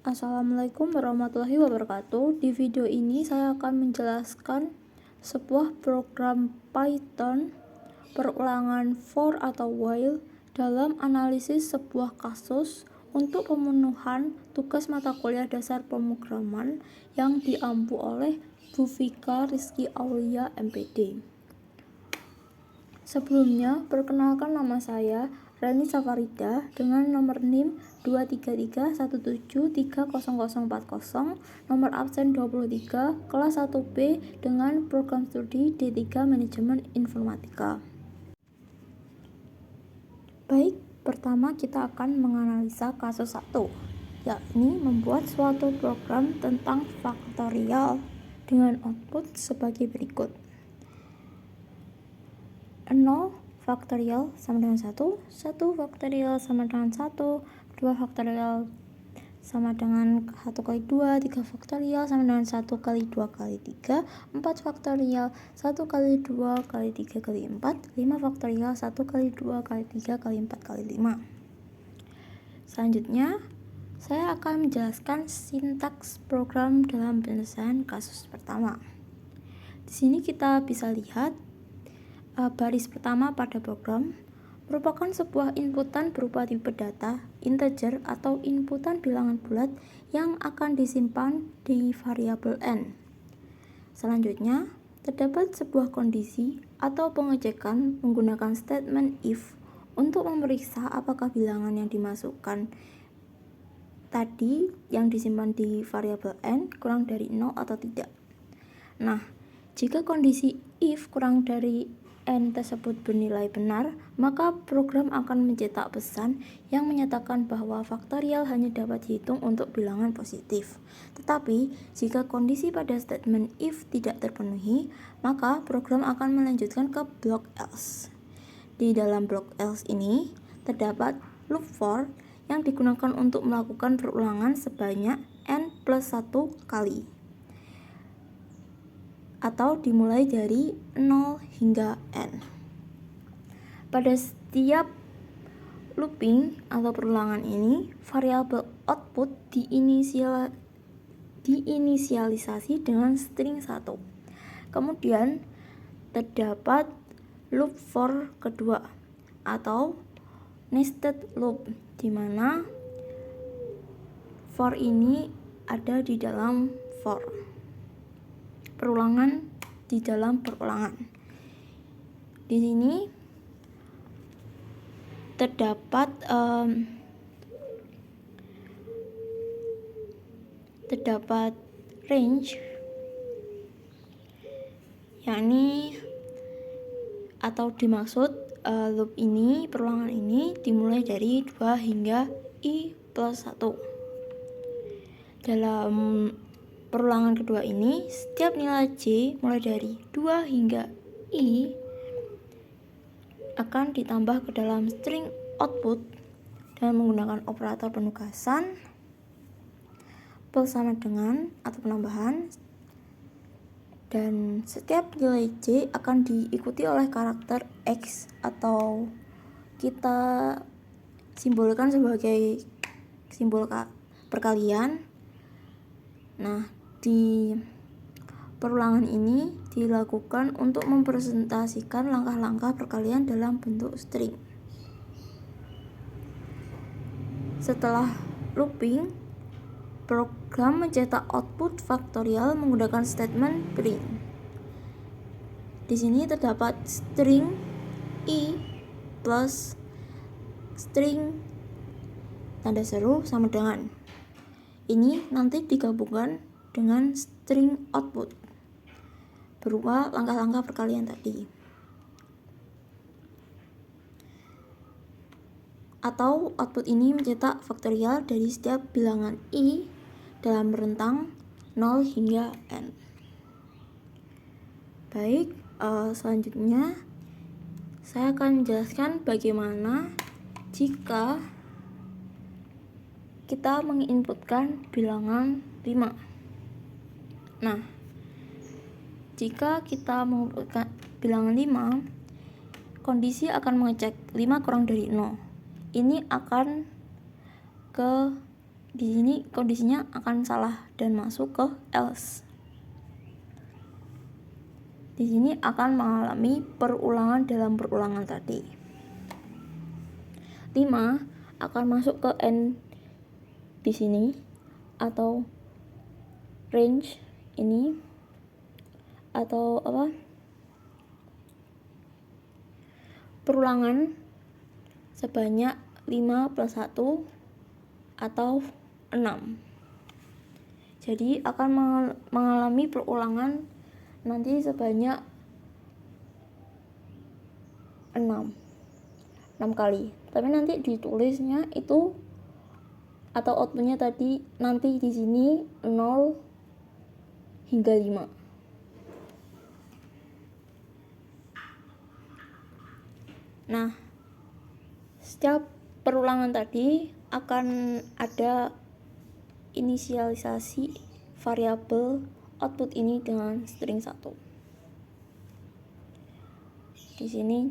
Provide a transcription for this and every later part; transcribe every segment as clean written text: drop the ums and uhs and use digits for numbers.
Assalamualaikum warahmatullahi wabarakatuh. Di video ini saya akan menjelaskan sebuah program Python perulangan for atau while dalam analisis sebuah kasus untuk pemenuhan tugas mata kuliah dasar pemrograman yang diampu oleh Bu Vika Rizky Aulia MPD. Sebelumnya, perkenalkan nama saya Rani Safarida dengan nomor NIM 23317300040, nomor absen 23, kelas 1B dengan program studi D3 Manajemen Informatika. Baik, pertama kita akan menganalisa kasus 1, yakni membuat suatu program tentang faktorial dengan output sebagai berikut. 0 faktorial sama dengan 1, 1 faktorial sama dengan 1, 2 faktorial sama dengan 1 kali 2, 3 faktorial sama dengan 1 kali 2 kali 3, 4 faktorial 1 kali 2 kali 3 kali 4, 5 faktorial 1 kali 2 kali 3 kali 4 kali 5. Selanjutnya, saya akan menjelaskan sintaks program dalam penyelesaian kasus pertama. Di sini kita bisa lihat baris pertama pada program merupakan sebuah inputan berupa tipe data, integer atau inputan bilangan bulat yang akan disimpan di variabel n. Selanjutnya, terdapat sebuah kondisi atau pengecekan menggunakan statement if untuk memeriksa apakah bilangan yang dimasukkan tadi yang disimpan di variabel n kurang dari 0 atau tidak. Nah, jika kondisi if kurang dari n tersebut bernilai benar, maka program akan mencetak pesan yang menyatakan bahwa faktorial hanya dapat dihitung untuk bilangan positif. Tetapi, jika kondisi pada statement if tidak terpenuhi, maka program akan melanjutkan ke blok else. Di dalam blok else ini, terdapat loop for yang digunakan untuk melakukan perulangan sebanyak n plus 1 kali, atau dimulai dari 0 hingga n. Pada setiap looping atau perulangan ini, variabel output diinisialisasi dengan string 1. Kemudian terdapat loop for kedua atau nested loop, di mana for ini ada di dalam for. Perulangan di dalam perulangan. Di sini terdapat range, yakni atau dimaksud loop ini, perulangan ini dimulai dari 2 hingga i plus 1. Dalam perulangan kedua ini, setiap nilai J mulai dari 2 hingga I akan ditambah ke dalam string output dengan menggunakan operator penugasan plus sama dengan atau penambahan, dan setiap nilai J akan diikuti oleh karakter X atau kita simbolkan sebagai simbol perkalian. Nah, di perulangan ini dilakukan untuk mempresentasikan langkah-langkah perkalian dalam bentuk string. Setelah looping, program mencetak output faktorial menggunakan statement print. Di sini terdapat string i plus string tanda seru sama dengan. Ini nanti digabungkan dengan string output berupa langkah-langkah perkalian tadi. Atau output ini mencetak faktorial dari setiap bilangan i dalam rentang 0 hingga n. Baik, selanjutnya saya akan menjelaskan bagaimana jika kita menginputkan bilangan 5. Nah, jika kita menginputkan bilangan 5, kondisi akan mengecek 5 kurang dari 0. Ini akan ke di sini kondisinya akan salah dan masuk ke else. Di sini akan mengalami perulangan dalam perulangan tadi. 5 akan masuk ke n di sini atau range ini atau perulangan sebanyak 5 plus 1 atau 6. Jadi akan mengalami perulangan nanti sebanyak 6 kali. Tapi nanti ditulisnya itu atau outputnya tadi nanti di sini 0 hingga 5. Nah, setiap perulangan tadi akan ada inisialisasi variabel output ini dengan string 1. Di sini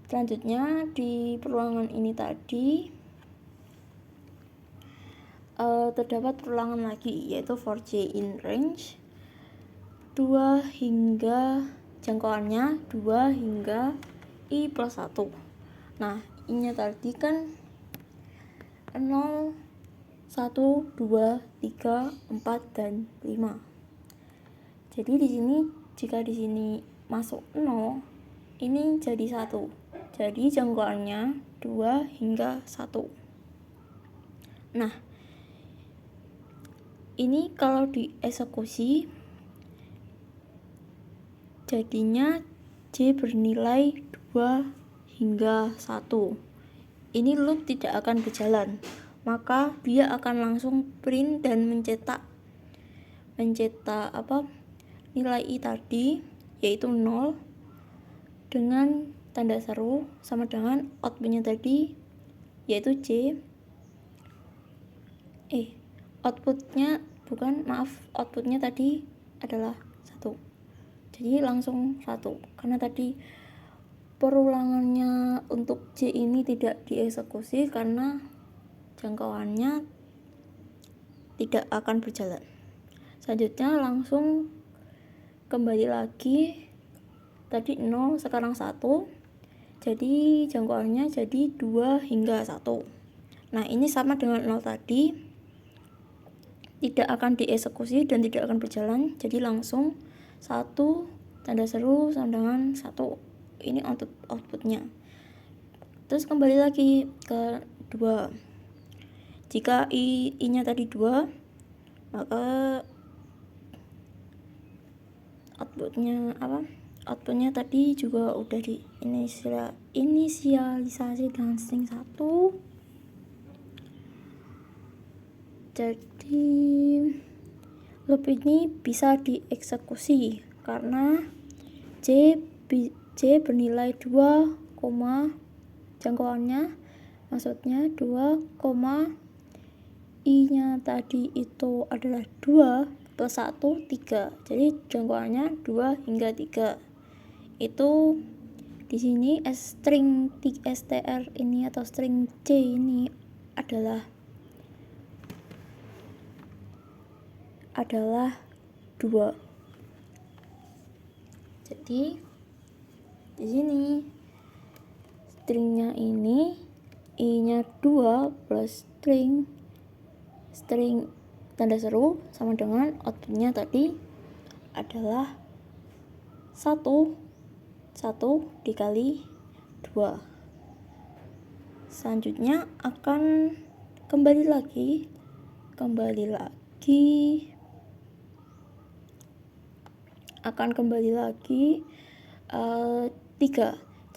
selanjutnya di perulangan ini tadi terdapat perulangan lagi, yaitu for j in range 2 hingga jangkauannya 2 hingga i plus 1. Nah, i-nya tadi kan 0, 1, 2, 3, 4 dan 5. Jadi di sini jika di sini masuk 0, ini jadi 1. Jadi jangkauannya 2 hingga 1. Nah, ini kalau dieksekusi jadinya J bernilai 2 hingga 1. Ini loop tidak akan berjalan, maka dia akan langsung print dan mencetak nilai i tadi, yaitu 0 dengan tanda seru sama dengan outputnya tadi, yaitu J. Outputnya tadi adalah 1. Jadi langsung 1, karena tadi perulangannya untuk J ini tidak dieksekusi karena jangkauannya tidak akan berjalan. Selanjutnya langsung kembali lagi, tadi 0 sekarang 1, jadi jangkauannya jadi 2 hingga 1. Nah, ini sama dengan 0 tadi, tidak akan dieksekusi dan tidak akan berjalan, jadi langsung 1 tanda seru sama dengan 1. Ini outputnya. Terus kembali lagi ke 2. Jika i-nya tadi 2, maka outputnya tadi juga udah inisialisasi dengan string 1. Jadi loop ini bisa dieksekusi karena J bernilai 2, jangkauannya maksudnya 2, i-nya tadi itu adalah 2 plus 1, 3. Jadi jangkauannya 2 hingga 3. Itu di sini string str ini atau string C ini adalah 2. Jadi di sini stringnya ini i-nya 2 plus string tanda seru sama dengan outputnya tadi adalah 1 dikali 2. Selanjutnya akan kembali lagi 3.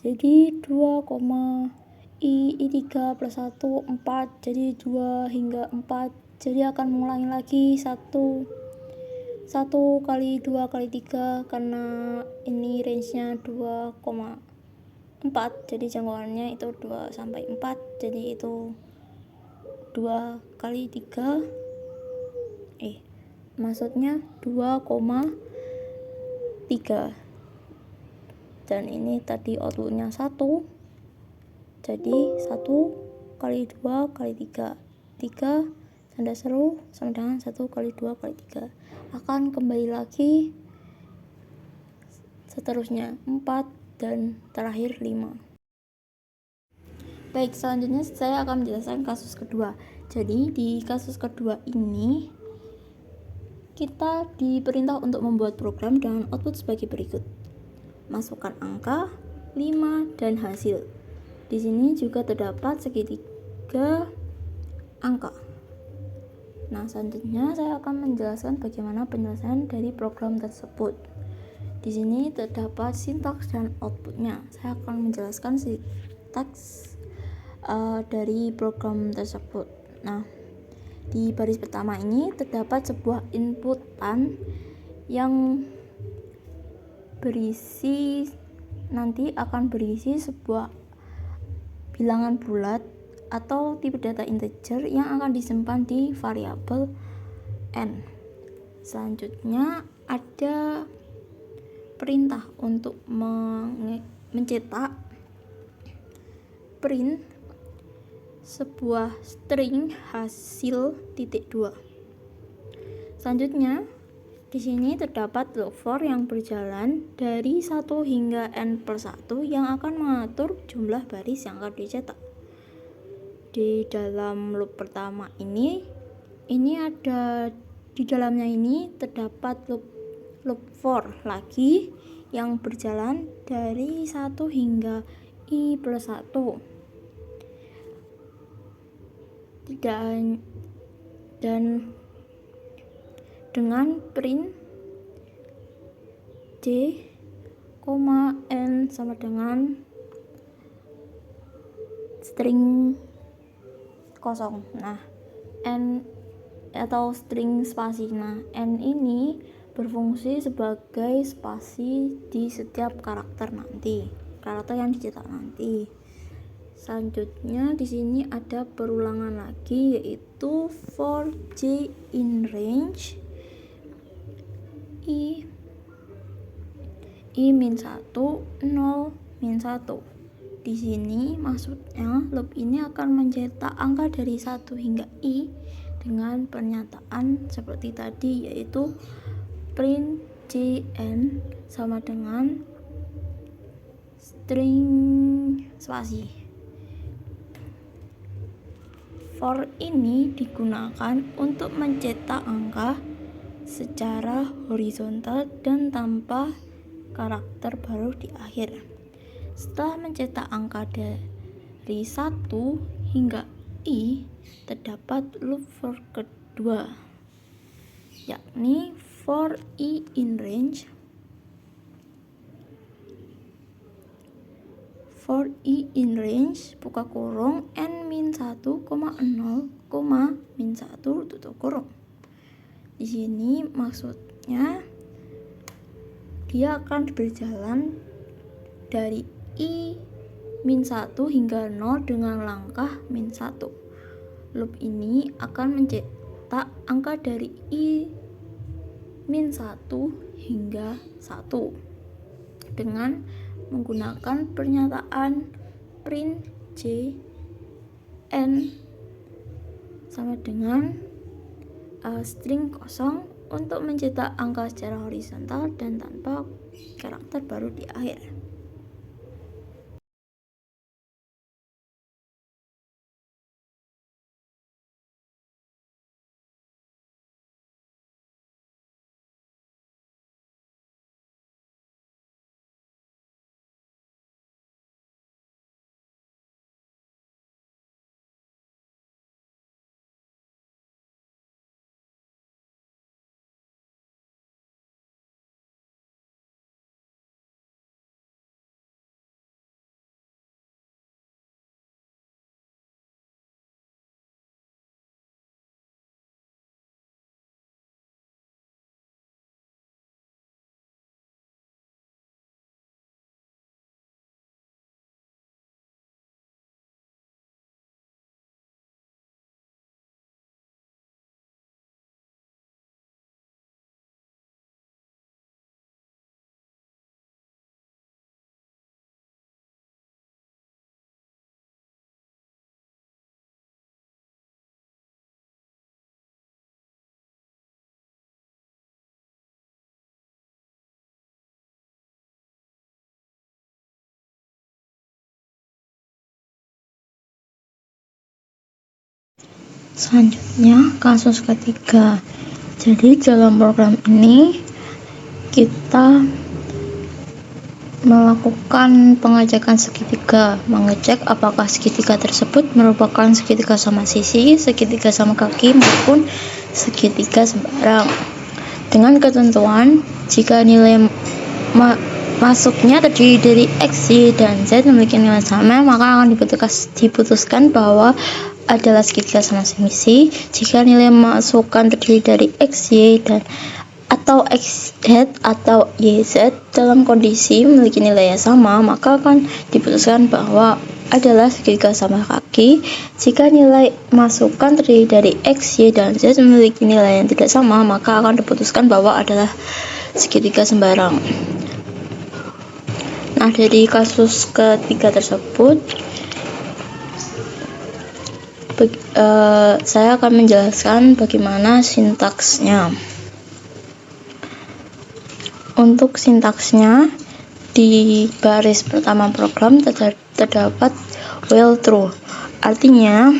Jadi 2, i3 plus 1, 4. Jadi 2 hingga 4. Jadi akan mengulangi lagi 1 kali 2 kali 3, karena ini range-nya 2,4. Jadi jangkauannya itu 2 sampai 4. Jadi itu 2 kali 3. Maksudnya 2,3. Dan ini tadi outputnya 1. Jadi 1 kali 2 kali 3. 3 tanda seru sama dengan 1 kali 2 kali 3 akan kembali lagi seterusnya 4 dan terakhir 5. Baik, selanjutnya saya akan menjelaskan kasus kedua. Jadi di kasus kedua ini kita diperintah untuk membuat program dengan output sebagai berikut. Masukkan angka 5 dan hasil. Di sini juga terdapat segitiga angka. Nah, selanjutnya saya akan menjelaskan bagaimana penyelesaian dari program tersebut. Di sini terdapat sintaks dan outputnya. Saya akan menjelaskan sintaks dari program tersebut. Nah, di baris pertama ini terdapat sebuah inputan yang nanti akan berisi sebuah bilangan bulat atau tipe data integer yang akan disimpan di variabel n. Selanjutnya ada perintah untuk mencetak print sebuah string hasil .2. Selanjutnya di sini terdapat loop for yang berjalan dari 1 hingga n+1 yang akan mengatur jumlah baris yang akan dicetak. Di dalam loop pertama ini ada di dalamnya ini terdapat loop for lagi yang berjalan dari 1 hingga i+1. Dan dengan print j, n sama dengan string kosong. Nah, n atau string spasi. Nah, n ini berfungsi sebagai spasi di setiap karakter yang dicetak nanti. Selanjutnya di sini ada perulangan lagi, yaitu for j in range i-1 0-1. Di sini maksudnya loop ini akan mencetak angka dari 1 hingga i dengan pernyataan seperti tadi, yaitu print jn sama dengan string spasi. For ini digunakan untuk mencetak angka secara horizontal dan tanpa karakter baru di akhir. Setelah mencetak angka dari 1 hingga i, terdapat loop for kedua, yakni for i in range buka kurung n-1, 0, -1 tutup kurung. Di sini maksudnya dia akan berjalan dari i-1 hingga 0 dengan langkah -1. Loop ini akan mencetak angka dari i-1 hingga 1 dengan menggunakan pernyataan print j n sama dengan string kosong untuk mencetak angka secara horizontal dan tanpa karakter baru di akhir. Selanjutnya, kasus ketiga. Jadi dalam program ini kita melakukan pengecekan segitiga, mengecek apakah segitiga tersebut merupakan segitiga sama sisi, segitiga sama kaki, maupun segitiga sembarang. Dengan ketentuan, jika nilai masuknya terdiri dari X, Y, dan Z memiliki nilai sama, maka akan diputuskan bahwa adalah segitiga sama sisi. Jika nilai masukan terdiri dari X, Y, dan atau XZ atau YZ dalam kondisi memiliki nilai yang sama, maka akan diputuskan bahwa adalah segitiga sama kaki. Jika nilai masukan terdiri dari X, Y, dan Z memiliki nilai yang tidak sama, maka akan diputuskan bahwa adalah segitiga sembarang. Nah, dari kasus ketiga tersebut, saya akan menjelaskan bagaimana sintaksnya. Untuk sintaksnya, di baris pertama program terdapat while true. Artinya,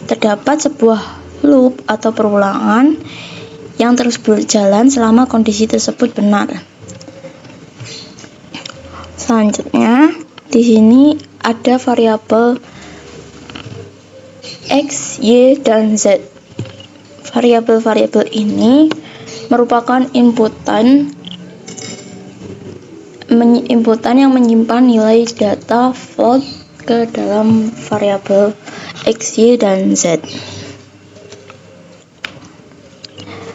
terdapat sebuah loop atau perulangan yang terus berjalan selama kondisi tersebut benar. Selanjutnya, di sini ada variabel X, Y, dan Z. Variabel-variabel ini merupakan inputan yang menyimpan nilai data float ke dalam variabel X, Y, dan Z.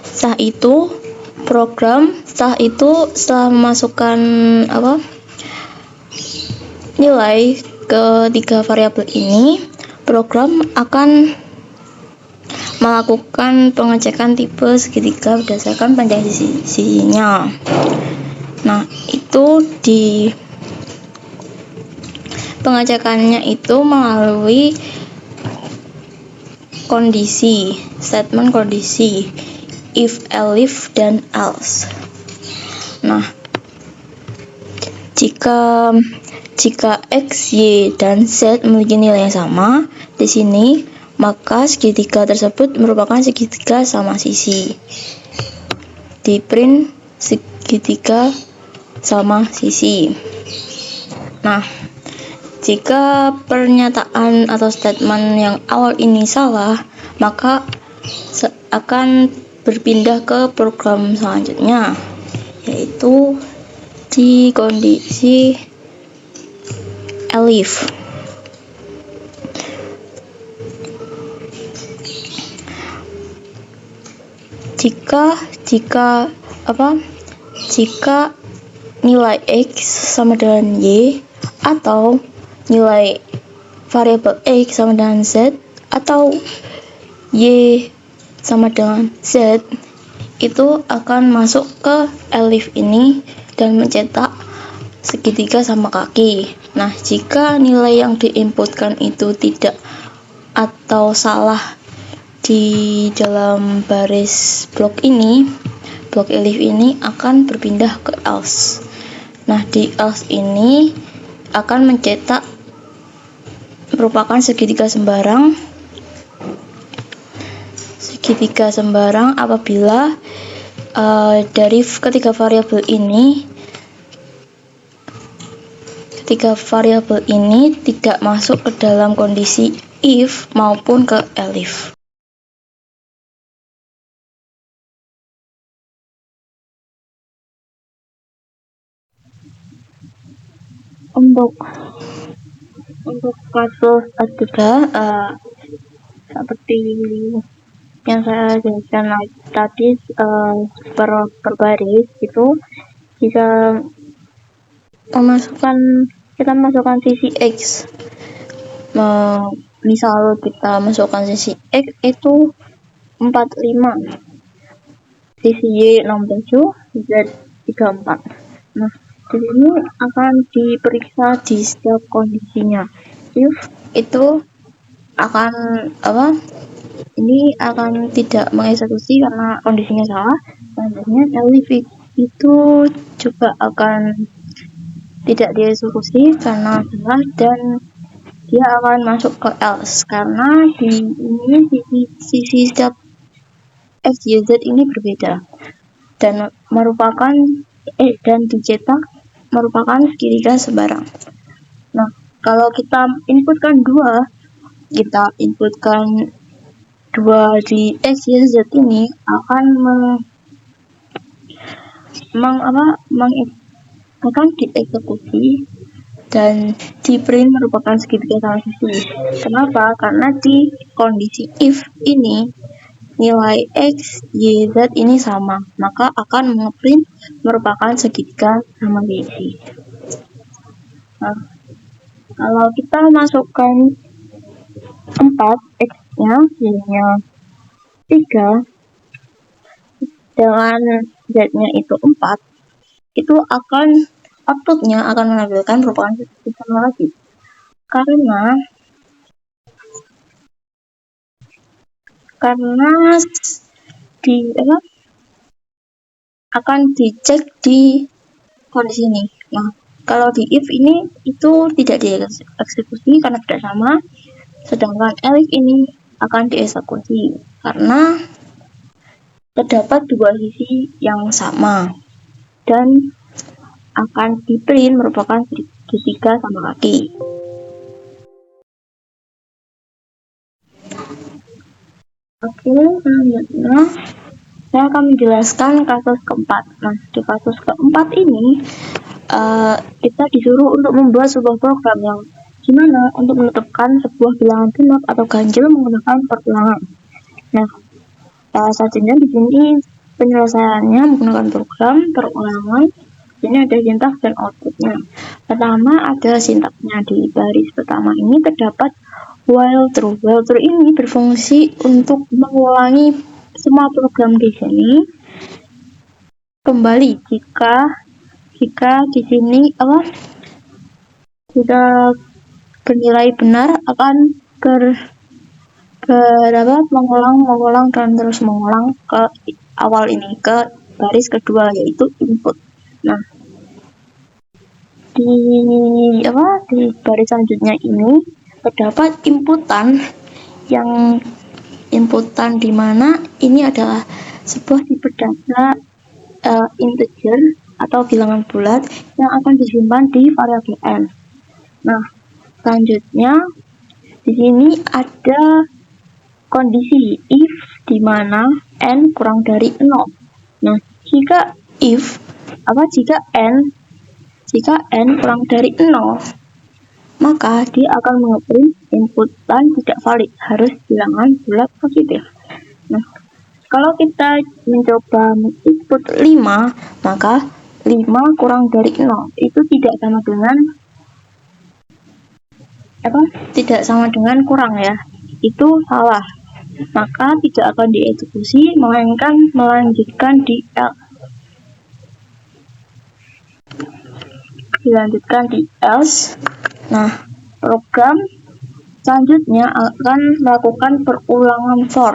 Setelah memasukkan nilai ketiga variabel ini, program akan melakukan pengecekan tipe segitiga berdasarkan panjang sisinya. Nah, itu di pengecekannya itu melalui statement kondisi if, elif, dan else. Nah, jika X, Y, dan Z memiliki nilai yang sama di sini, maka segitiga tersebut merupakan segitiga sama sisi. Di print segitiga sama sisi. Nah, jika pernyataan atau statement yang awal ini salah, maka akan berpindah ke program selanjutnya, yaitu di kondisi elif. Jika nilai X sama dengan Y, atau nilai variabel X sama dengan Z, atau Y sama dengan Z, itu akan masuk ke elif ini dan mencetak segitiga sama kaki. Nah, jika nilai yang diinputkan itu tidak atau salah di dalam baris blok elif ini akan berpindah ke else. Nah, di else ini akan mencetak merupakan segitiga sembarang apabila dari ketiga variabel ini tidak masuk ke dalam kondisi if maupun ke elif. Untuk kasus ketiga, seperti yang saya jelaskan tadi, per baris itu jika kita masukkan sisi X, misal kita masukkan sisi X itu 45, sisi Y 67, Z 34. Nah, di sini akan diperiksa di setiap kondisinya. If itu akan ini akan tidak mengeksekusi karena kondisinya salah. Selanjutnya elif itu juga akan tidak dieksekusi karena salah, dan dia akan masuk ke else karena di ini sisi setiap X, Y, Z ini berbeda dan merupakan dan dicetak merupakan segitiga sembarang. Nah, kalau kita inputkan dua di X, Y, Z ini akan akan dieksekusi dan di print merupakan segitiga sama sisi. Kenapa? Karena di kondisi if ini nilai X, Y, Z ini sama, maka akan ngeprint merupakan segitiga sama sisi. Nah, kalau kita masukkan 4, X-nya, Y-nya 3, dengan Z-nya itu 4, itu akan outputnya akan menampilkan merupakan segitiga sama lagi. Karena akan dicek di kondisi ini. Nah, kalau di if ini itu tidak dieksekusi karena tidak sama, sedangkan elif ini akan dieksekusi karena terdapat dua sisi yang sama dan akan di print merupakan segitiga sama kaki. Oke, selanjutnya saya akan menjelaskan kasus keempat. Nah, di kasus keempat ini kita disuruh untuk membuat sebuah program yang gimana untuk menetapkan sebuah bilangan genap atau ganjil menggunakan perulangan. Nah, selanjutnya di sini penyelesaiannya menggunakan program perulangan. Ini ada sintaks dan outputnya. Pertama ada sintaksnya. Di baris pertama ini terdapat while true. While true ini berfungsi untuk mengulangi semua program di sini kembali jika di sini jika bernilai benar akan mengulang dan terus mengulang ke awal ini, ke baris kedua yaitu input. Nah, di baris selanjutnya ini terdapat inputan di mana ini adalah sebuah tipe data integer atau bilangan bulat yang akan disimpan di variabel n. Nah, selanjutnya di sini ada kondisi if di mana n kurang dari 0. Nah, jika n kurang dari 0, maka dia akan mengeprint inputan tidak valid, harus bilangan bulat positif. Nah, kalau kita mencoba input 5, maka 5 kurang dari 0 itu tidak sama dengan kurang ya. Itu salah. Maka tidak akan dieksekusi melainkan melanjutkan di else. Nah, program selanjutnya akan melakukan perulangan for,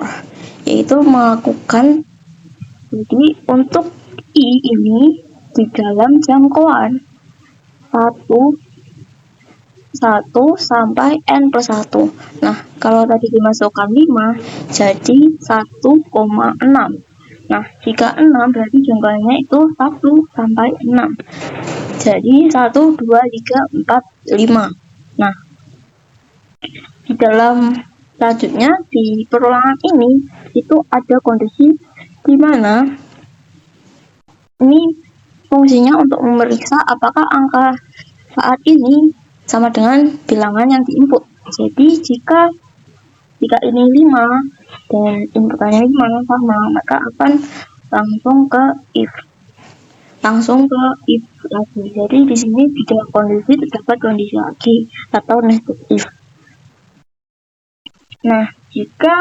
yaitu melakukan jadi untuk i ini di dalam jangkauan 1 sampai n plus 1. Nah, kalau tadi dimasukkan 5 jadi 1,6. Nah, jika 6 berarti jangkauannya itu 1 sampai 6. Jadi 1, 2, 3, 4, 5. Nah, di dalam selanjutnya di perulangan ini itu ada kondisi di mana ini fungsinya untuk memeriksa apakah angka saat ini sama dengan bilangan yang diinput. Jadi jika ini 5 dan inputannya 5 sama, maka akan langsung ke if lagi. Jadi di sini tidak kondisi terdapat kondisi lagi atau nested if. Nah, jika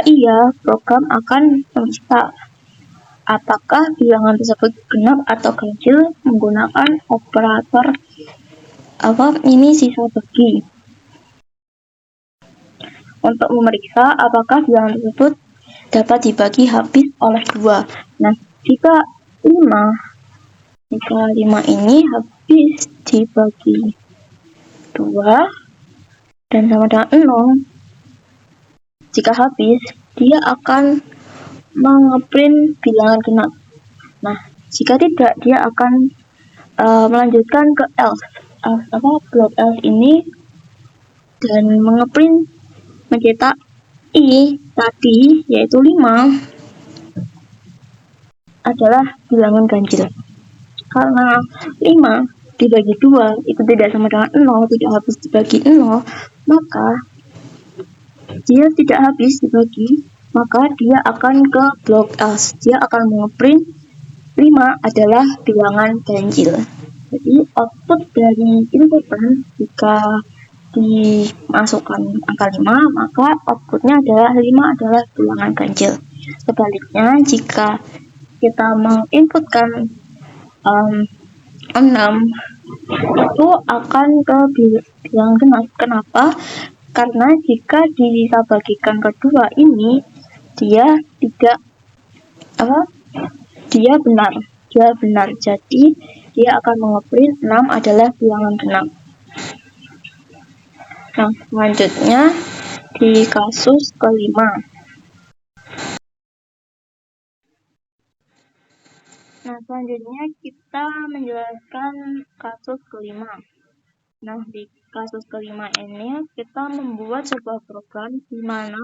iya, program akan memeriksa apakah bilangan tersebut genap atau ganjil menggunakan operator sisa bagi untuk memeriksa apakah bilangan tersebut dapat dibagi habis oleh 2. Nah, jika 5 ini habis dibagi 2, dan sama dengan 0, jika habis, dia akan mengeprint bilangan genap. Nah, jika tidak, dia akan melanjutkan ke else. Blok else ini dan mengeprint mencetak I tadi, yaitu 5, adalah bilangan ganjil. Karena 5 dibagi 2 itu tidak sama dengan 0, tidak habis dibagi 0, maka dia tidak habis dibagi, maka dia akan ke blok else. Dia akan mengeprint 5 adalah bilangan ganjil. Jadi output dari inputan jika dimasukkan angka 5, maka outputnya adalah 5 adalah bilangan ganjil. Sebaliknya, jika kita menginputkan 6, itu akan ke bilangan genap. Kenapa? Karena jika kita bagikan kedua ini, dia tidak dia benar. Jadi dia akan mengeprint 6 adalah bilangan genap. Nah, selanjutnya di kasus kelima. Nah, selanjutnya kita menjelaskan kasus kelima. Nah, di kasus kelima ini kita membuat sebuah program di mana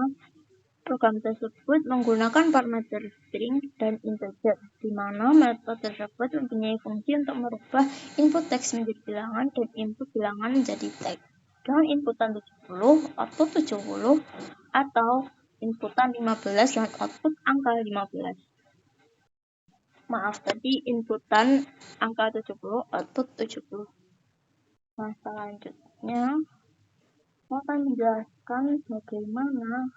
program tersebut menggunakan parameter string dan integer, di mana metode tersebut mempunyai fungsi untuk merubah input teks menjadi bilangan dan input bilangan menjadi teks. Dengan inputan 70, output 70, atau inputan 15 dan output angka 15. Maaf, tadi inputan angka 70, output 70. Nah, selanjutnya saya akan menjelaskan bagaimana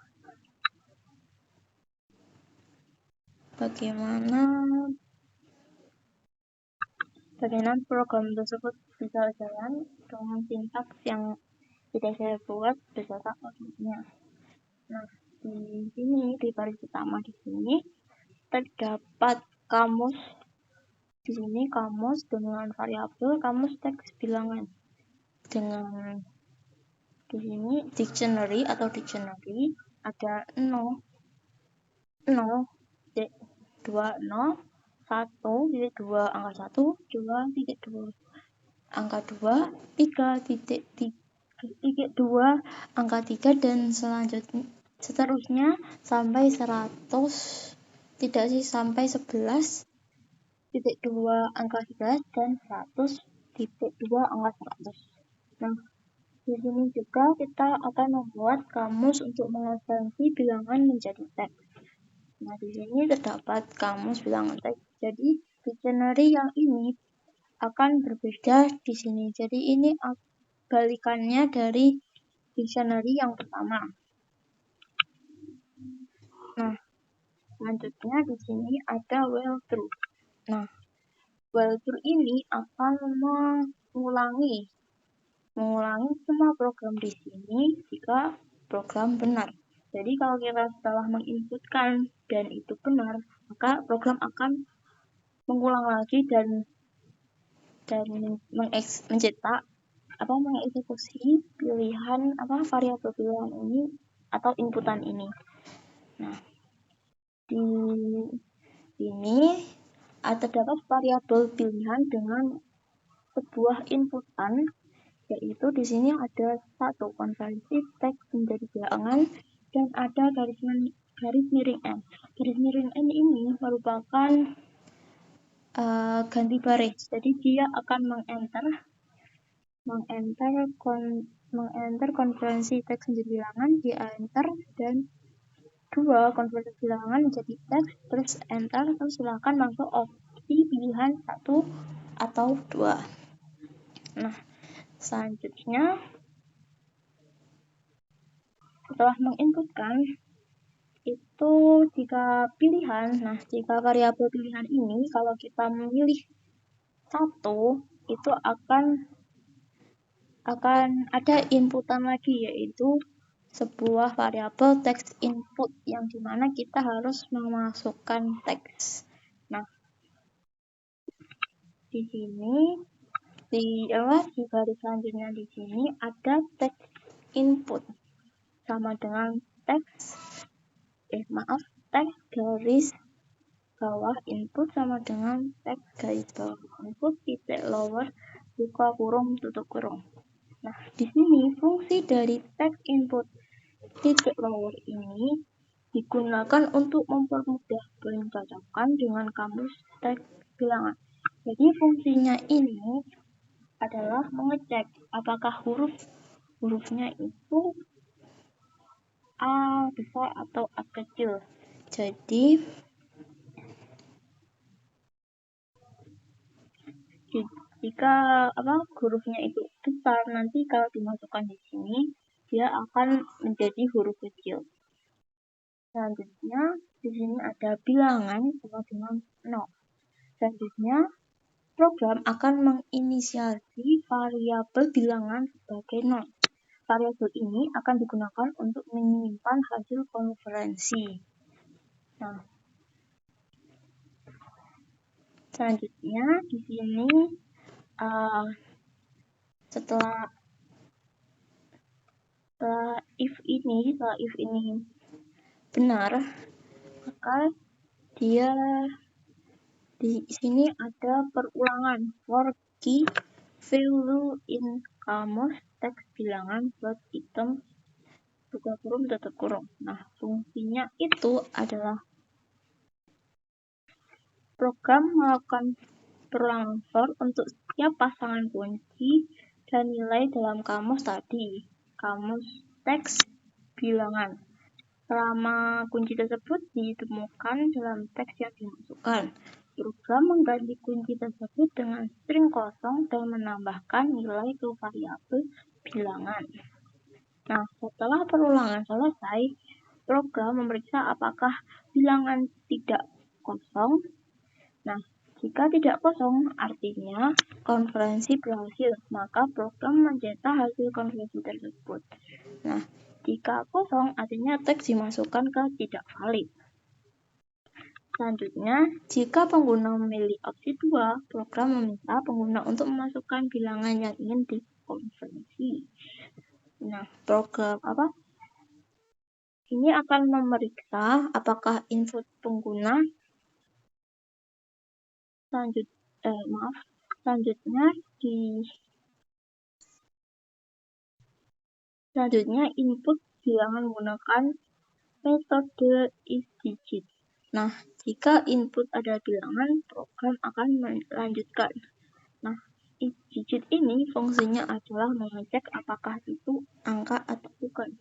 program tersebut bisa jalan dengan sintaks yang tidak saya buat beserta outputnya. Nah, di sini di baris pertama di sini terdapat kamus. Di sini kamus dengan variabel kamus teks bilangan. Dengan di sini dictionary ada 0, 20, 1,2 angka 1, 2,2 angka 2, 3,2 angka 3, dan seterusnya sampai 100, sampai 11,2 angka 11 dan 100,2 angka 100. Nah, di sini juga kita akan membuat kamus untuk mengonversi bilangan menjadi teks. Nah, di sini terdapat kamus bilangan teks. Jadi, dictionary yang ini akan berbeda di sini. Jadi, ini balikannya dari dictionary yang pertama. Nah, selanjutnya di sini ada while true. Nah, while true ini akan mengulangi semua program di sini jika program benar. Jadi kalau kita setelah menginputkan dan itu benar, maka program akan mengulang lagi dan mengeksekusi pilihan variabel pilihan ini atau inputan ini. Nah, di sini terdapat variabel pilihan dengan sebuah inputan, yaitu di sini ada 1 konversi teks menjadi bilangan dan ada garis miring n. Garis miring n ini merupakan ganti baris. Jadi dia akan mengenter konversi teks menjadi bilangan, dia enter, dan 2 konversi bilangan menjadi teks, terus enter, terus silakan masuk opsi pilihan 1 atau 2. Nah, selanjutnya setelah menginputkan itu jika variabel pilihan ini kalau kita memilih 1, itu akan ada inputan lagi, yaitu sebuah variabel teks input yang dimana kita harus memasukkan teks. Nah, di sini di baris selanjutnya di sini ada teks input sama dengan teks garis bawah input sama dengan teks garis bawah input titik lower buka kurung tutup kurung. Nah, di sini fungsi dari teks input titik lower ini digunakan untuk mempermudah pencocokan dengan kamus teks bilangan. Jadi fungsinya ini adalah mengecek apakah hurufnya itu A besar atau A kecil. Jadi jika hurufnya itu besar, nanti kalau dimasukkan di sini dia akan menjadi huruf kecil. Selanjutnya di sini ada bilangan sama dengan 0. Selanjutnya program akan menginisiasi variabel bilangan sebagai 0. Variabel ini akan digunakan untuk menyimpan hasil konferensi. Nah, selanjutnya di sini setelah if ini benar, maka dia di sini ada perulangan for key value in kamus teks bilangan buat item buka kurung tutup kurung. Nah, fungsinya itu adalah program melakukan perulangan for untuk setiap pasangan kunci dan nilai dalam kamus tadi, kamus teks bilangan. Selama kunci tersebut ditemukan dalam teks yang dimasukkan, program mengganti kunci tersebut dengan string kosong dan menambahkan nilai ke variabel bilangan. Nah, setelah perulangan selesai, program memeriksa apakah bilangan tidak kosong. Nah, jika tidak kosong, artinya konferensi berhasil, maka program mencetak hasil konferensi tersebut. Nah, jika kosong, artinya teks dimasukkan ke tidak valid. Selanjutnya, jika pengguna memilih opsi 2, program meminta pengguna untuk memasukkan bilangan yang ingin dikonversi. Nah, program ini akan memeriksa apakah input pengguna selanjutnya input bilangan menggunakan metode isDigit. Nah, jika input ada bilangan, program akan melanjutkan. Nah, isDigit ini fungsinya adalah mengecek apakah itu angka atau bukan.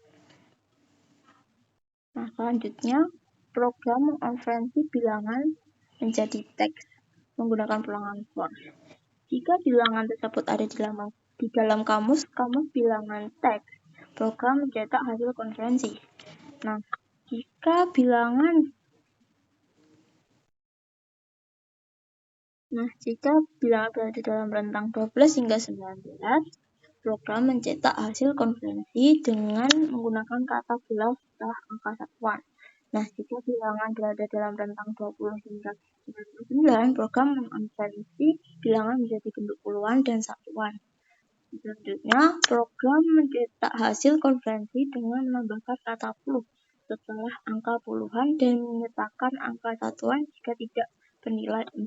Nah, selanjutnya program mengonversi bilangan menjadi teks menggunakan perulangan for. Jika bilangan tersebut ada di dalam kamus bilangan teks, program mencetak hasil konferensi. Nah, jika bilangan berada dalam rentang 12 hingga 19, program mencetak hasil konferensi dengan menggunakan kata gelar setelah angka satuan. Nah, jika bilangan berada dalam rentang 20 hingga 99, program mengonversi bilangan menjadi bentuk puluhan dan satuan. Selanjutnya, program mencetak hasil konferensi dengan menambahkan kata puluh setelah angka puluhan dan menyertakan angka satuan jika tidak bernilai 0.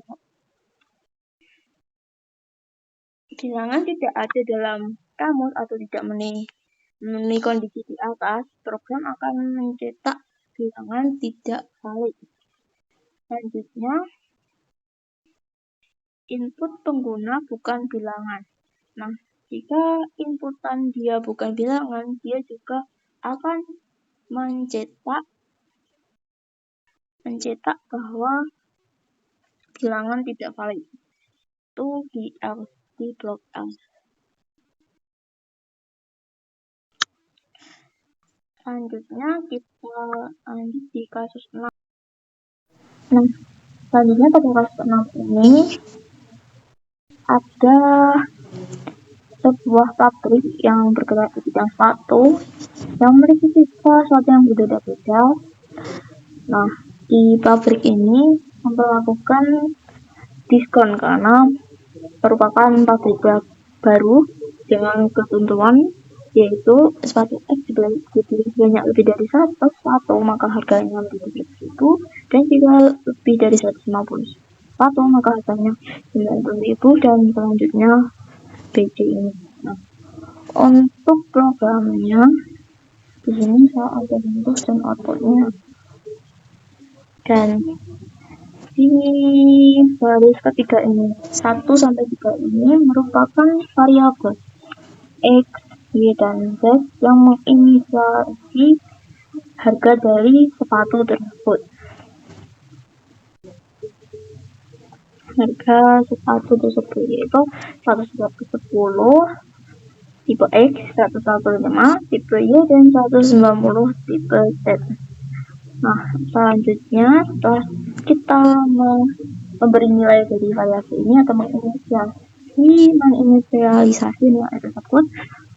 Bilangan tidak ada dalam kamus atau tidak memenuhi kondisi di atas, program akan mencetak bilangan tidak valid. Selanjutnya, input pengguna bukan bilangan. Nah, jika inputan dia bukan bilangan, dia juga akan mencetak bahwa bilangan tidak valid. Itu di blok L. Selanjutnya kita lanjut di kasus 6. Nah, selanjutnya pada kasus 6 ini ada sebuah pabrik yang bergerak di bidang sepatu yang memiliki tipe sepatu yang berbeda-beda. Nah, di pabrik ini memperlakukan diskon karena merupakan pabrik baru dengan ketentuan yaitu sepatu X dibeli banyak lebih dari 100 sepatu, maka harganya menjadi 100.000, dan jika lebih dari 150 sepatu, maka harganya 90.000, dan selanjutnya BC ini. Nah, untuk programnya di sini saya ada input dan outputnya, dan di baris ketiga ini 1 sampai 3 ini merupakan variabel X, Y, dan Z yang menginisiasi harga dari sepatu tersebut. Harga sepatu tersebut yaitu 110 tipe X, 145 tipe Y, dan 190 tipe Z. Nah, selanjutnya setelah kita memberi nilai dari variabel ini atau menginisialisasi nilai tersebut,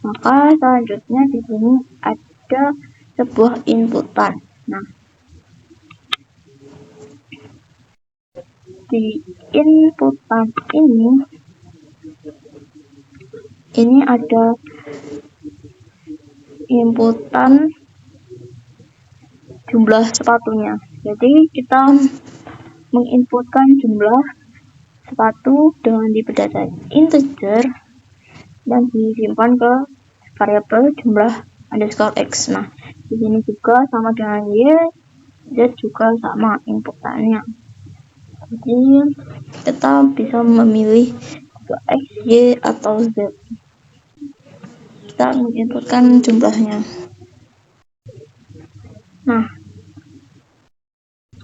maka selanjutnya di sini ada sebuah inputan. Nah, di inputan ini ada inputan jumlah sepatunya. Jadi kita menginputkan jumlah sepatu dengan tipe data integer dan disimpan ke variabel jumlah underscore X. Nah, di sini juga sama dengan Y, Z juga sama inputannya. Jadi kita bisa memilih X, Y, atau Z. Kita menginputkan jumlahnya. Nah,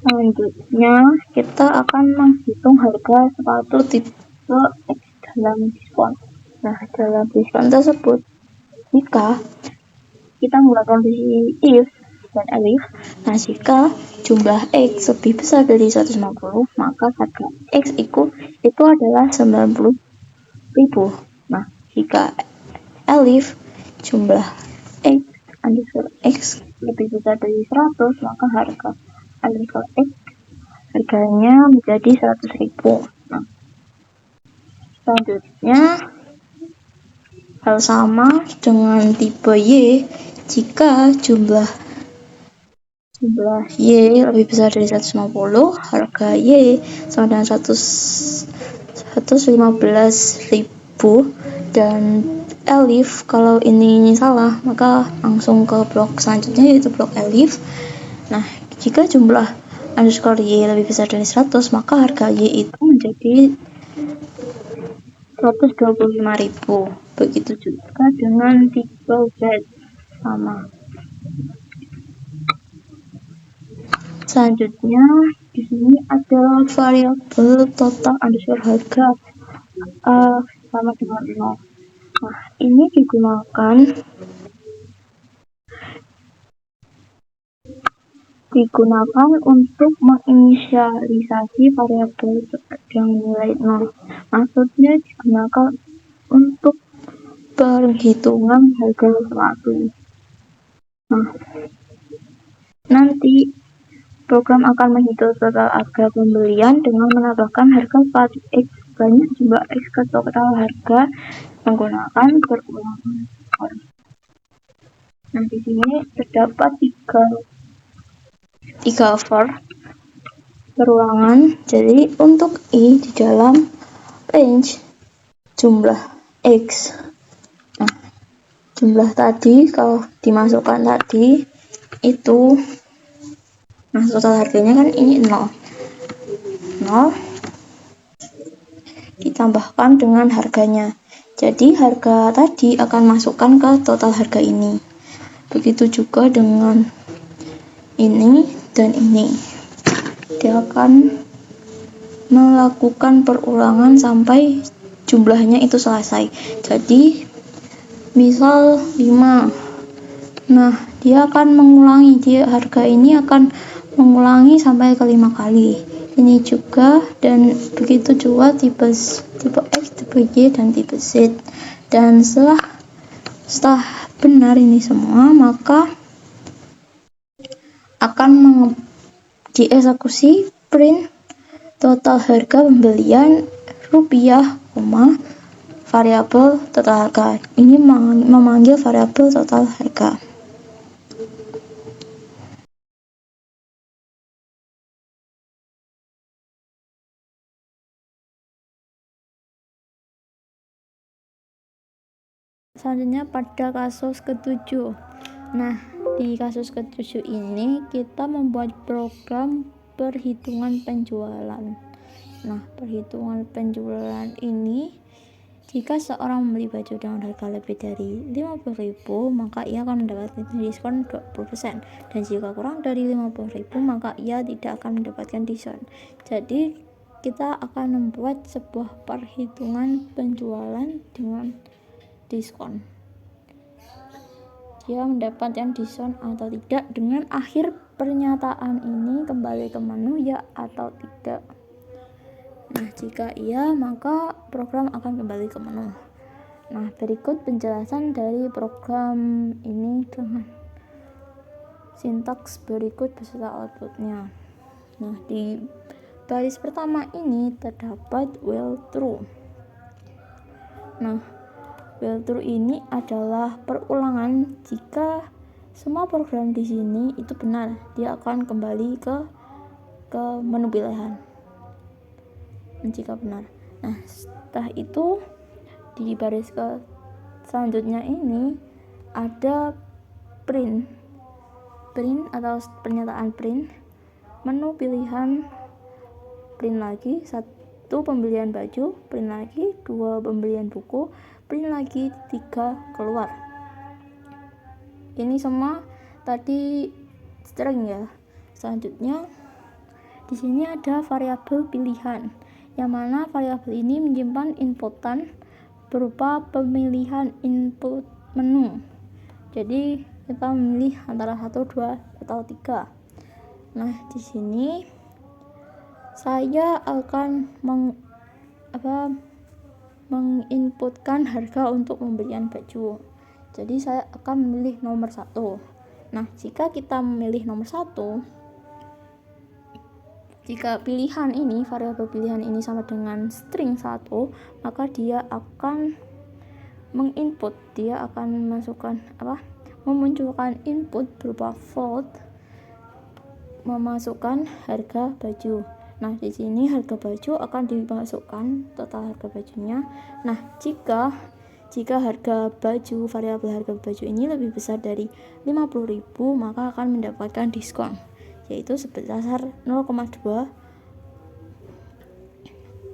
selanjutnya kita akan menghitung harga sepatu tipe X dalam diskon. Nah, dalam diskon tersebut, jika kita menggunakan kondisi if dan elif, nah jika jumlah X lebih besar dari 150, maka harga X itu adalah 90.000. Nah, jika elif jumlah X underscore X lebih besar dari 100, maka harga underscore X harganya menjadi 100.000. Nah, selanjutnya hal sama dengan tipe Y. Jika jumlah Y lebih besar dari 150, harga Y sama dengan 115.000, dan elif kalau ini salah maka langsung ke blok selanjutnya yaitu blok elif. Nah, jika jumlah underscore Y lebih besar dari 100, maka harga Y itu menjadi 125.000. Begitu juga dengan tipe Z, sama. Selanjutnya di sini ada variabel total underscore harga sama dengan 0. Nah, ini digunakan untuk menginisialisasi variabel dengan nilai 0. Maksudnya digunakan untuk perhitungan harga sepatu. Nah, nanti program akan menghitung total harga pembelian dengan menambahkan harga sepatu X banyak jumlah X ke total harga menggunakan perulangan. Nah, di sini terdapat tiga perulangan. Jadi untuk I di dalam range jumlah X. Nah, jumlah tadi kalau dimasukkan tadi itu, nah total harganya kan ini 0 ditambahkan dengan harganya. Jadi harga tadi akan masukkan ke total harga ini. Begitu juga dengan ini dan ini. Dia akan melakukan perulangan sampai jumlahnya itu selesai. Jadi misal 5. Nah, dia akan mengulangi, harga ini akan mengulangi sampai ke 5 kali. Ini juga, dan begitu juga tipe X, tipe Y, dan tipe Z. Dan setelah benar ini semua, maka akan dieksekusi print total harga pembelian rupiah, variabel total harga. Ini memanggil variabel total harga. Selanjutnya pada kasus ke-7. Nah, di kasus ke-7 ini kita membuat program perhitungan penjualan. Nah, perhitungan penjualan ini jika seorang membeli baju dengan harga lebih dari 50.000, maka ia akan mendapatkan diskon 20%. Dan jika kurang dari 50.000, maka ia tidak akan mendapatkan diskon. Jadi, kita akan membuat sebuah perhitungan penjualan dengan diskon. Dia mendapatkan diskon atau tidak. Dengan akhir pernyataan ini kembali ke menu ya atau tidak. Nah, jika iya, maka program akan kembali ke menu. Nah, berikut penjelasan dari program ini dengan sintaks berikut beserta outputnya. Nah, di baris pertama ini terdapat while true. Nah, while true ini adalah perulangan. Jika semua program di sini itu benar, dia akan kembali ke menu pilihan. Jika benar. Nah, setelah itu di baris ke selanjutnya ini ada print atau pernyataan print, menu pilihan, print lagi, 1 pembelian baju, print lagi, 2 pembelian buku, print lagi, 3 keluar. Ini semua tadi string ya. Selanjutnya di sini ada variabel pilihan, yang mana variabel ini menyimpan inputan berupa pemilihan input menu. Jadi kita memilih antara 1, 2 atau 3. Nah, di sini saya akan menginputkan harga untuk pembelian baju. Jadi saya akan memilih nomor 1. Nah, jika kita memilih nomor 1, jika pilihan ini, variabel pilihan ini sama dengan string 1, maka dia akan menginput, dia akan memunculkan input berupa float, memasukkan harga baju. Nah, di sini harga baju akan dimasukkan total harga bajunya. Nah, jika harga baju, variabel harga baju ini lebih besar dari 50.000, maka akan mendapatkan diskon, yaitu sebesar 0,2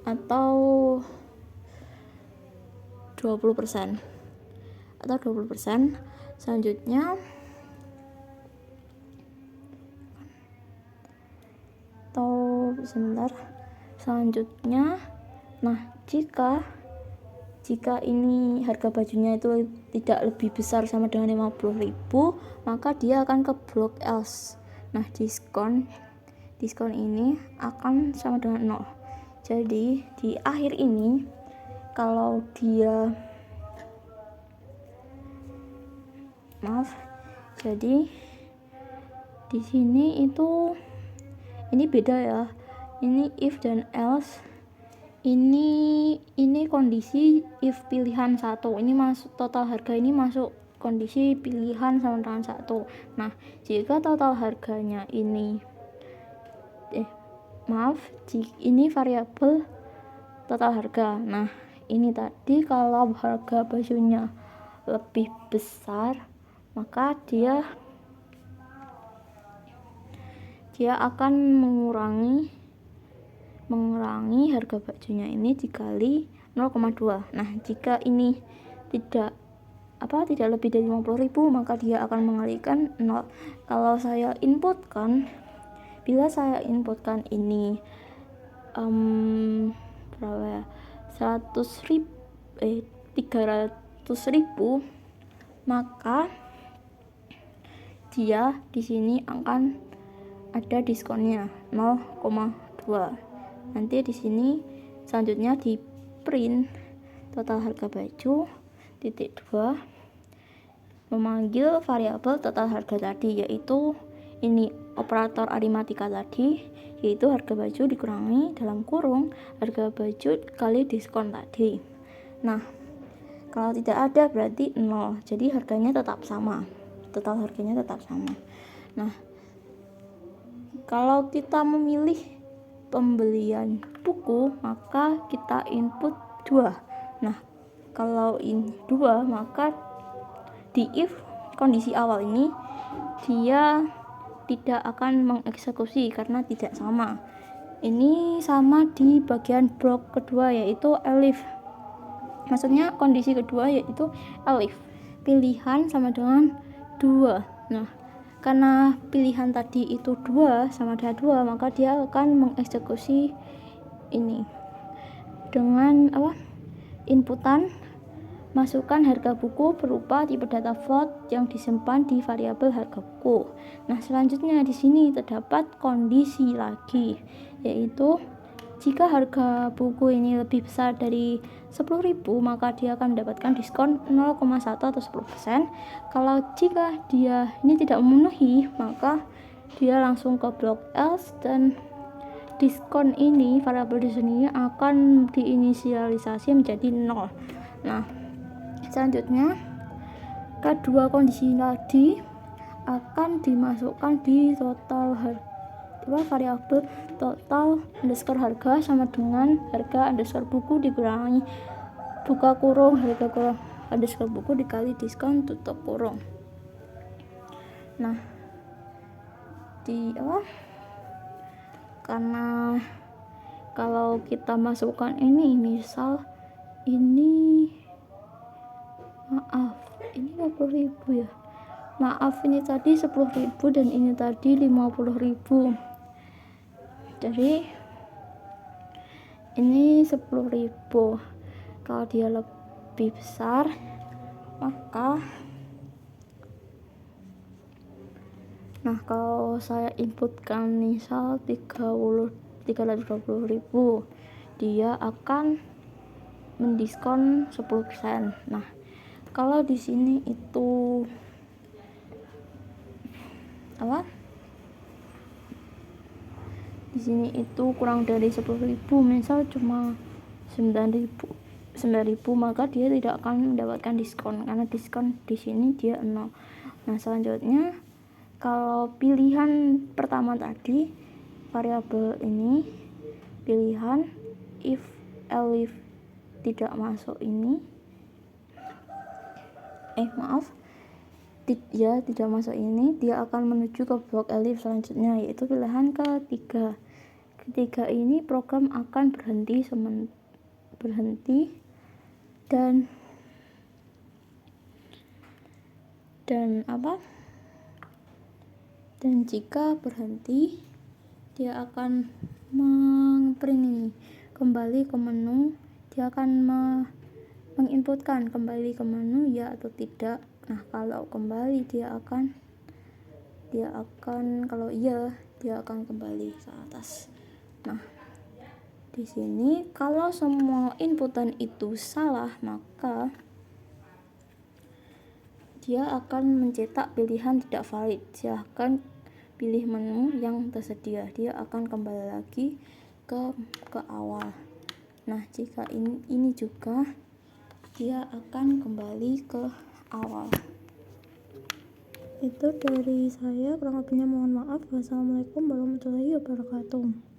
atau 20%. Selanjutnya nah, jika ini harga bajunya itu tidak lebih besar sama dengan 50.000, maka dia akan ke blok else. Nah, diskon ini akan sama dengan 0. Jadi di akhir ini kalau dia jadi di sini itu ini beda ya. Ini if dan else. Ini kondisi if pilihan 1. Ini masuk total harga, ini masuk kondisi pilihan sama dengan 1. Nah, jika total harganya ini ini variabel total harga. Nah, ini tadi kalau harga bajunya lebih besar, maka dia akan mengurangi harga bajunya ini dikali 0,2. Nah, jika ini tidak lebih dari 50.000, maka dia akan mengalihkan 0. Kalau saya inputkan, bila saya inputkan ini 300.000, maka dia di sini akan ada diskonnya 0,2. Nanti di sini selanjutnya di print total harga baju (2) memanggil variabel total harga tadi, yaitu ini operator aritmatika tadi, yaitu harga baju dikurangi dalam kurung harga baju kali diskon tadi. Nah, Kalau tidak ada berarti 0. Jadi harganya tetap sama. Total harganya tetap sama. Nah, kalau kita memilih pembelian buku, maka kita input 2. Nah, kalau ini 2, maka di if kondisi awal ini dia tidak akan mengeksekusi karena tidak sama. Ini sama di bagian blok kedua, yaitu elif. Maksudnya kondisi kedua yaitu elif. Pilihan sama dengan 2. Nah, karena pilihan tadi itu 2 sama dengan 2, maka dia akan mengeksekusi ini dengan inputan masukkan harga buku berupa tipe data float yang disimpan di variabel harga buku. Nah, selanjutnya di sini terdapat kondisi lagi, yaitu jika harga buku ini lebih besar dari 10.000, maka dia akan mendapatkan diskon 0,1 atau 10%. Kalau jika dia ini tidak memenuhi, maka dia langsung ke blok else dan diskon ini, variabel di sini akan diinisialisasi menjadi 0. Nah, selanjutnya kedua kondisi tadi akan dimasukkan di total variabel total underscore harga sama dengan harga underscore buku dikurangi buka kurung harga kurung underscore buku dikali diskon tutup kurung. Nah, karena kalau kita masukkan ini, misal ini ini 50.000 ya. Maaf, ini tadi 10.000 dan ini tadi 50.000. Jadi ini 10.000. Kalau dia lebih besar, maka kalau saya inputkan misal 320.000, dia akan mendiskon 10%. Nah, kalau di sini itu di sini itu kurang dari 10.000, misal cuma 9.000, maka dia tidak akan mendapatkan diskon karena diskon di sini dia 0. Nah, selanjutnya kalau pilihan pertama tadi variabel ini pilihan if elif tidak masuk ini tidak masuk ini, dia akan menuju ke blok elif selanjutnya, yaitu pilihan ketiga ini program akan berhenti dan jika berhenti dia akan mengprint ini kembali ke menu. Dia akan menginputkan kembali ke menu ya atau tidak. Nah, kalau kembali dia akan kalau iya dia akan kembali ke atas. Nah, di sini kalau semua inputan itu salah, maka dia akan mencetak pilihan tidak valid. Silahkan pilih menu yang tersedia. Dia akan kembali lagi ke awal. Nah, jika ini juga dia akan kembali ke awal. Itu dari saya, kurang lebihnya mohon maaf. Wassalamualaikum warahmatullahi wabarakatuh.